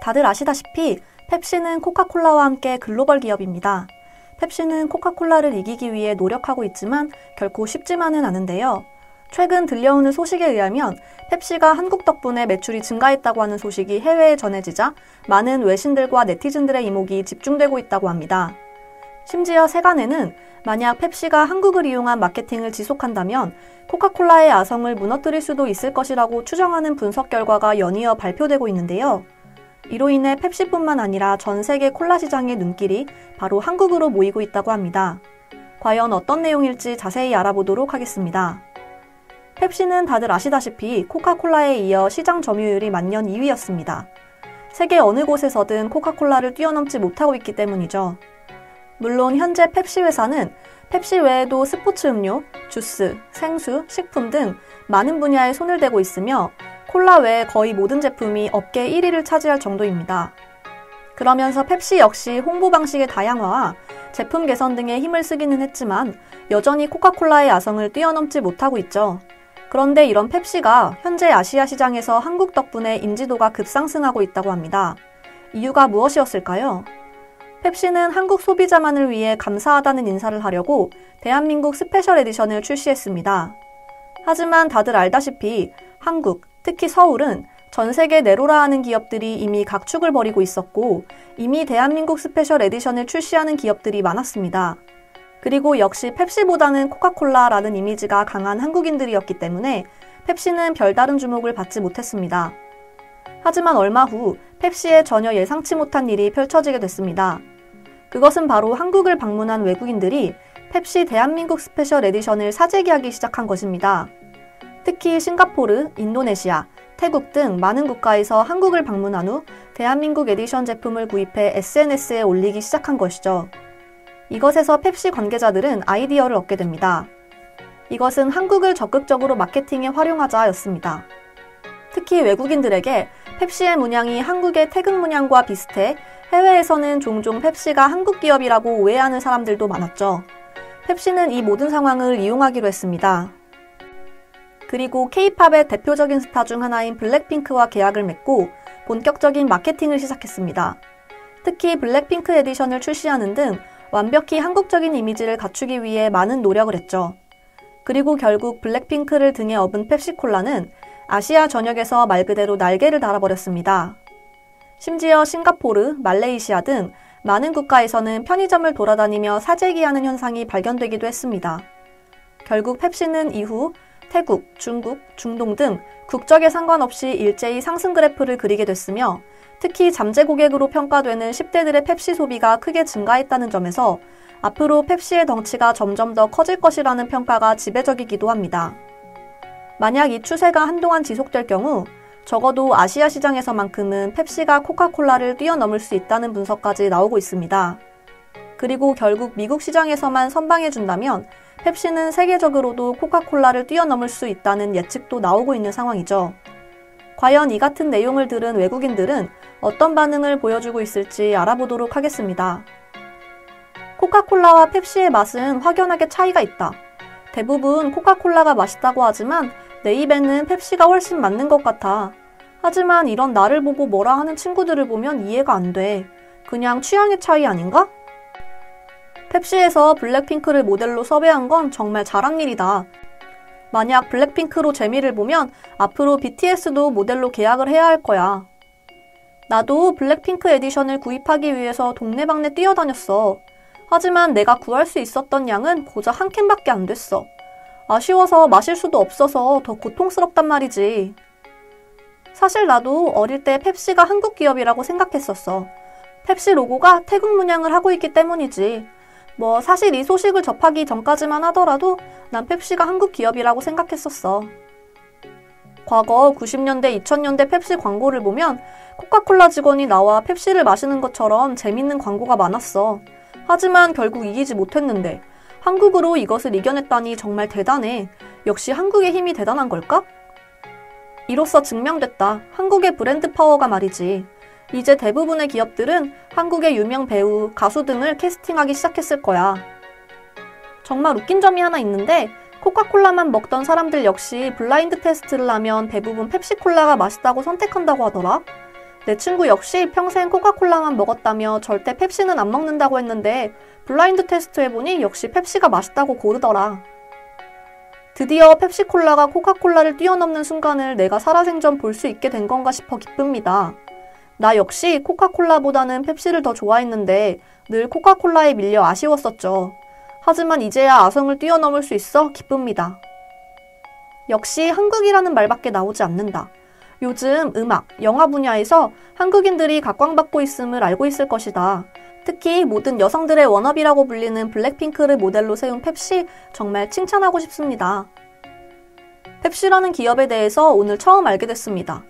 다들 아시다시피 펩시는 코카콜라와 함께 글로벌 기업입니다. 펩시는 코카콜라를 이기기 위해 노력하고 있지만 결코 쉽지만은 않은데요. 최근 들려오는 소식에 의하면 펩시가 한국 덕분에 매출이 증가했다고 하는 소식이 해외에 전해지자 많은 외신들과 네티즌들의 이목이 집중되고 있다고 합니다. 심지어 세간에는 만약 펩시가 한국을 이용한 마케팅을 지속한다면 코카콜라의 아성을 무너뜨릴 수도 있을 것이라고 추정하는 분석 결과가 연이어 발표되고 있는데요. 이로 인해 펩시뿐만 아니라 전 세계 콜라 시장의 눈길이 바로 한국으로 모이고 있다고 합니다. 과연 어떤 내용일지 자세히 알아보도록 하겠습니다. 펩시는 다들 아시다시피 코카콜라에 이어 시장 점유율이 만년 2위였습니다. 세계 어느 곳에서든 코카콜라를 뛰어넘지 못하고 있기 때문이죠. 물론 현재 펩시 회사는 펩시 외에도 스포츠 음료, 주스, 생수, 식품 등 많은 분야에 손을 대고 있으며 콜라 외에 거의 모든 제품이 업계 1위를 차지할 정도입니다. 그러면서 펩시 역시 홍보 방식의 다양화와 제품 개선 등에 힘을 쓰기는 했지만 여전히 코카콜라의 야성을 뛰어넘지 못하고 있죠. 그런데 이런 펩시가 현재 아시아 시장에서 한국 덕분에 인지도가 급상승하고 있다고 합니다. 이유가 무엇이었을까요? 펩시는 한국 소비자만을 위해 감사하다는 인사를 하려고 대한민국 스페셜 에디션을 출시했습니다. 하지만 다들 알다시피 한국, 특히 서울은 전 세계 내로라 하는 기업들이 이미 각축을 벌이고 있었고 이미 대한민국 스페셜 에디션을 출시하는 기업들이 많았습니다. 그리고 역시 펩시보다는 코카콜라라는 이미지가 강한 한국인들이었기 때문에 펩시는 별다른 주목을 받지 못했습니다. 하지만 얼마 후 펩시에 전혀 예상치 못한 일이 펼쳐지게 됐습니다. 그것은 바로 한국을 방문한 외국인들이 펩시 대한민국 스페셜 에디션을 사재기하기 시작한 것입니다. 특히 싱가포르, 인도네시아, 태국 등 많은 국가에서 한국을 방문한 후 대한민국 에디션 제품을 구입해 SNS에 올리기 시작한 것이죠. 이것에서 펩시 관계자들은 아이디어를 얻게 됩니다. 이것은 한국을 적극적으로 마케팅에 활용하자였습니다. 특히 외국인들에게 펩시의 문양이 한국의 태극 문양과 비슷해 해외에서는 종종 펩시가 한국 기업이라고 오해하는 사람들도 많았죠. 펩시는 이 모든 상황을 이용하기로 했습니다. 그리고 K-팝의 대표적인 스타 중 하나인 블랙핑크와 계약을 맺고 본격적인 마케팅을 시작했습니다. 특히 블랙핑크 에디션을 출시하는 등 완벽히 한국적인 이미지를 갖추기 위해 많은 노력을 했죠. 그리고 결국 블랙핑크를 등에 업은 펩시콜라는 아시아 전역에서 말 그대로 날개를 달아버렸습니다. 심지어 싱가포르, 말레이시아 등 많은 국가에서는 편의점을 돌아다니며 사재기하는 현상이 발견되기도 했습니다. 결국 펩시는 이후 태국, 중국, 중동 등 국적에 상관없이 일제히 상승 그래프를 그리게 됐으며 특히 잠재 고객으로 평가되는 10대들의 펩시 소비가 크게 증가했다는 점에서 앞으로 펩시의 덩치가 점점 더 커질 것이라는 평가가 지배적이기도 합니다. 만약 이 추세가 한동안 지속될 경우 적어도 아시아 시장에서만큼은 펩시가 코카콜라를 뛰어넘을 수 있다는 분석까지 나오고 있습니다. 그리고 결국 미국 시장에서만 선방해준다면 펩시는 세계적으로도 코카콜라를 뛰어넘을 수 있다는 예측도 나오고 있는 상황이죠. 과연 이 같은 내용을 들은 외국인들은 어떤 반응을 보여주고 있을지 알아보도록 하겠습니다. 코카콜라와 펩시의 맛은 확연하게 차이가 있다. 대부분 코카콜라가 맛있다고 하지만 내 입에는 펩시가 훨씬 맞는 것 같아. 하지만 이런 나를 보고 뭐라 하는 친구들을 보면 이해가 안 돼. 그냥 취향의 차이 아닌가? 펩시에서 블랙핑크를 모델로 섭외한 건 정말 잘한 일이다. 만약 블랙핑크로 재미를 보면 앞으로 BTS도 모델로 계약을 해야 할 거야. 나도 블랙핑크 에디션을 구입하기 위해서 동네방네 뛰어다녔어. 하지만 내가 구할 수 있었던 양은 고작 한 캔밖에 안 됐어. 아쉬워서 마실 수도 없어서 더 고통스럽단 말이지. 사실 나도 어릴 때 펩시가 한국 기업이라고 생각했었어. 펩시 로고가 태국 문양을 하고 있기 때문이지. 사실 이 소식을 접하기 전까지만 하더라도 난 펩시가 한국 기업이라고 생각했었어. 과거 90년대, 2000년대 펩시 광고를 보면 코카콜라 직원이 나와 펩시를 마시는 것처럼 재밌는 광고가 많았어. 하지만 결국 이기지 못했는데 한국으로 이것을 이겨냈다니 정말 대단해. 역시 한국의 힘이 대단한 걸까? 이로써 증명됐다. 한국의 브랜드 파워가 말이지. 이제 대부분의 기업들은 한국의 유명 배우, 가수 등을 캐스팅하기 시작했을 거야. 정말 웃긴 점이 하나 있는데 코카콜라만 먹던 사람들 역시 블라인드 테스트를 하면 대부분 펩시콜라가 맛있다고 선택한다고 하더라. 내 친구 역시 평생 코카콜라만 먹었다며 절대 펩시는 안 먹는다고 했는데 블라인드 테스트 해보니 역시 펩시가 맛있다고 고르더라. 드디어 펩시콜라가 코카콜라를 뛰어넘는 순간을 내가 살아생전 볼 수 있게 된 건가 싶어 기쁩니다. 나 역시 코카콜라보다는 펩시를 더 좋아했는데 늘 코카콜라에 밀려 아쉬웠었죠. 하지만 이제야 아성을 뛰어넘을 수 있어 기쁩니다. 역시 한국이라는 말밖에 나오지 않는다. 요즘 음악, 영화 분야에서 한국인들이 각광받고 있음을 알고 있을 것이다. 특히 모든 여성들의 워너비라고 불리는 블랙핑크를 모델로 세운 펩시 정말 칭찬하고 싶습니다. 펩시라는 기업에 대해서 오늘 처음 알게 됐습니다.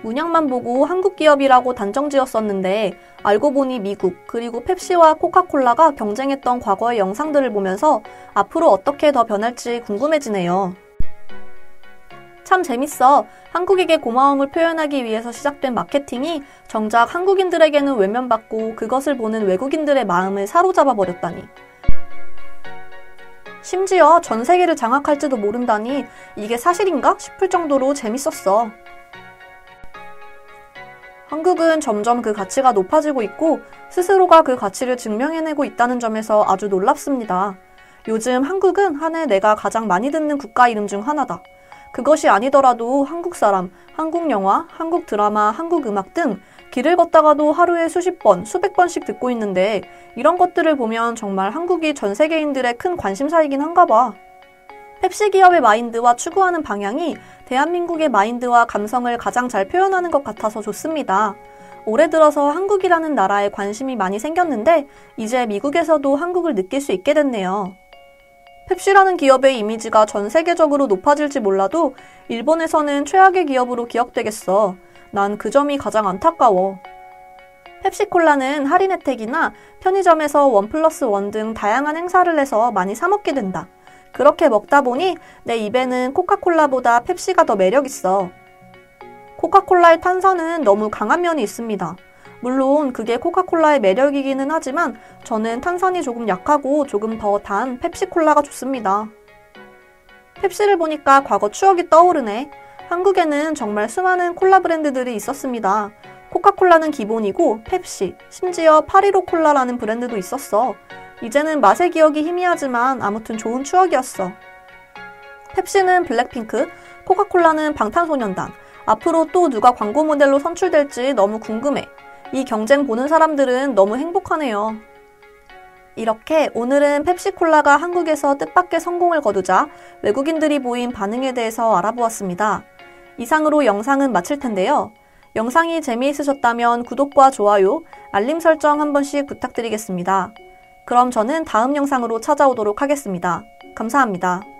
문양만 보고 한국 기업이라고 단정 지었었는데 알고 보니 미국 그리고 펩시와 코카콜라가 경쟁했던 과거의 영상들을 보면서 앞으로 어떻게 더 변할지 궁금해지네요. 참 재밌어. 한국에게 고마움을 표현하기 위해서 시작된 마케팅이 정작 한국인들에게는 외면받고 그것을 보는 외국인들의 마음을 사로잡아 버렸다니. 심지어 전 세계를 장악할지도 모른다니 이게 사실인가 싶을 정도로 재밌었어. 한국은 점점 그 가치가 높아지고 있고 스스로가 그 가치를 증명해내고 있다는 점에서 아주 놀랍습니다. 요즘 한국은 한 해 내가 가장 많이 듣는 국가 이름 중 하나다. 그것이 아니더라도 한국 사람, 한국 영화, 한국 드라마, 한국 음악 등 길을 걷다가도 하루에 수십 번, 수백 번씩 듣고 있는데 이런 것들을 보면 정말 한국이 전 세계인들의 큰 관심사이긴 한가 봐. 펩시 기업의 마인드와 추구하는 방향이 대한민국의 마인드와 감성을 가장 잘 표현하는 것 같아서 좋습니다. 올해 들어서 한국이라는 나라에 관심이 많이 생겼는데 이제 미국에서도 한국을 느낄 수 있게 됐네요. 펩시라는 기업의 이미지가 전 세계적으로 높아질지 몰라도 일본에서는 최악의 기업으로 기억되겠어. 난 그 점이 가장 안타까워. 펩시콜라는 할인 혜택이나 편의점에서 1+1 등 다양한 행사를 해서 많이 사 먹게 된다. 그렇게 먹다 보니 내 입에는 코카콜라보다 펩시가 더 매력있어. 코카콜라의 탄산은 너무 강한 면이 있습니다. 물론 그게 코카콜라의 매력이기는 하지만 저는 탄산이 조금 약하고 조금 더 단 펩시콜라가 좋습니다. 펩시를 보니까 과거 추억이 떠오르네. 한국에는 정말 수많은 콜라 브랜드들이 있었습니다. 코카콜라는 기본이고 펩시, 심지어 815 콜라라는 브랜드도 있었어. 이제는 맛의 기억이 희미하지만 아무튼 좋은 추억이었어. 펩시는 블랙핑크, 코카콜라는 방탄소년단. 앞으로 또 누가 광고 모델로 선출될지 너무 궁금해. 이 경쟁 보는 사람들은 너무 행복하네요. 이렇게 오늘은 펩시콜라가 한국에서 뜻밖의 성공을 거두자 외국인들이 보인 반응에 대해서 알아보았습니다. 이상으로 영상은 마칠 텐데요. 영상이 재미있으셨다면 구독과 좋아요, 알림 설정 한 번씩 부탁드리겠습니다. 그럼 저는 다음 영상으로 찾아오도록 하겠습니다. 감사합니다.